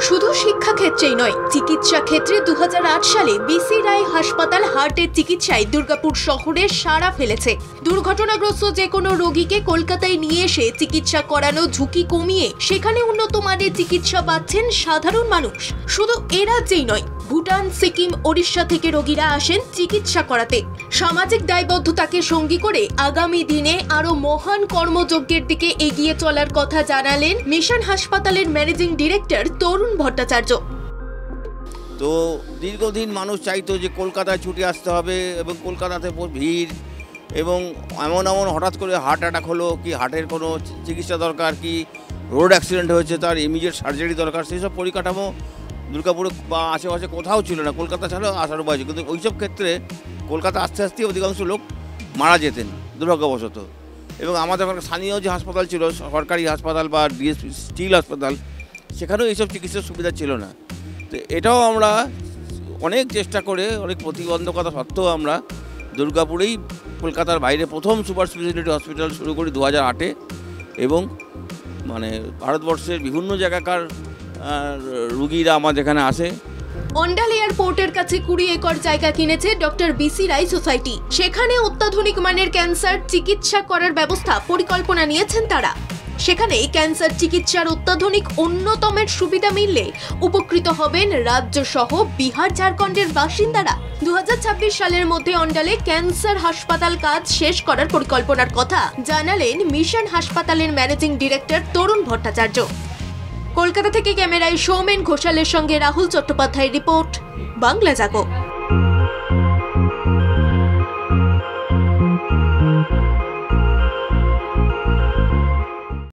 শুধু শিক্ষা ক্ষেত্রেই নয়, চিকিৎসা ক্ষেত্রে 2008 সালে বিসি রায় হাসপাতাল হার্টের চিকিৎসায় দুর্গাপুর শহরে সাড়া ফেলেছে। দুর্ঘটনাগ্রস্ত যে কোনো রোগীকে কলকাতায় নিয়ে এসে চিকিৎসা করানো ঝুঁকি কমিয়ে সেখানে উন্নত মানের চিকিৎসা পাচ্ছেন সাধারণ মানুষ। শুধু এ রাজ্যেই নয়, ভুটান, সিকিম, ওড়িশা থেকে রোগীরা আসেন চিকিৎসা করাতে। সামাজিক দায়বদ্ধতাকে সঙ্গী করে আগামী দিনে আরো মহান কর্মযজ্ঞের দিকে এগিয়ে চলার কথা জানালেন মিশন হাসপাতালের ম্যানেজিং ডিরেক্টর তরুণ ভট্টাচার্য। তো দীর্ঘদিন মানুষ চাইতো যে কলকাতায় ছুটে আসতে হবে এবং কলকাতাতে ভিড় এবং এমন হঠাৎ করে হার্ট অ্যাটাক হলো, কি হার্টের কোনো চিকিৎসা দরকার, কি রোড অ্যাক্সিডেন্ট হয়েছে তার ইমিডিয়েট সার্জারি দরকার, সেই সব পরিকাঠামো দুর্গাপুরে বা আশেপাশে কোথাও ছিল না। কলকাতা ছাড়াও আসার উপায় ছিল, কিন্তু ওইসব ক্ষেত্রে কলকাতা আস্তে আস্তে অধিকাংশ লোক মারা যেতেন দুর্ভাগ্যবশত। এবং আমাদের স্থানীয় যে হাসপাতাল ছিল, সরকারি হাসপাতাল বা ডিএসপি স্টিল হাসপাতাল, সেখানেও এইসব চিকিৎসার সুবিধা ছিল না। তো এটাও আমরা অনেক চেষ্টা করে, অনেক প্রতিবন্ধকতা সত্ত্বেও আমরা দুর্গাপুরেই কলকাতার বাইরে প্রথম সুপার স্পেশালিটি হসপিটাল শুরু করি 2008-এ, এবং ভারতবর্ষের বিভিন্ন জায়গাকার রুগীরা আমাদের এখানে আসে। অন্ডাল এয়ারপোর্টের কাছে 20 একর জায়গা কিনেছে ডক্টর বিসি রায় সোসাইটি। সেখানে অত্যাধুনিক মানের ক্যান্সার চিকিৎসা করার ব্যবস্থা পরিকল্পনা নিয়েছেন তারা। সেখানে ক্যান্সার চিকিৎসার অত্যাধুনিক অন্যতমের সুবিধা মিললে উপকৃত হবেন রাজ্য সহ বিহার, ঝাড়খণ্ডের বাসিন্দারা। 2026 সালের মধ্যে অন্ডালে ক্যান্সার হাসপাতাল কাজ শেষ করার পরিকল্পনার কথা জানালেন মিশন হাসপাতালের ম্যানেজিং ডিরেক্টর তরুণ ভট্টাচার্য। কলকাতা থেকে ক্যামেরায় সৌমেন ঘোষালের সঙ্গে রাহুল চট্টোপাধ্যায়ের রিপোর্ট, বাংলা জাগো।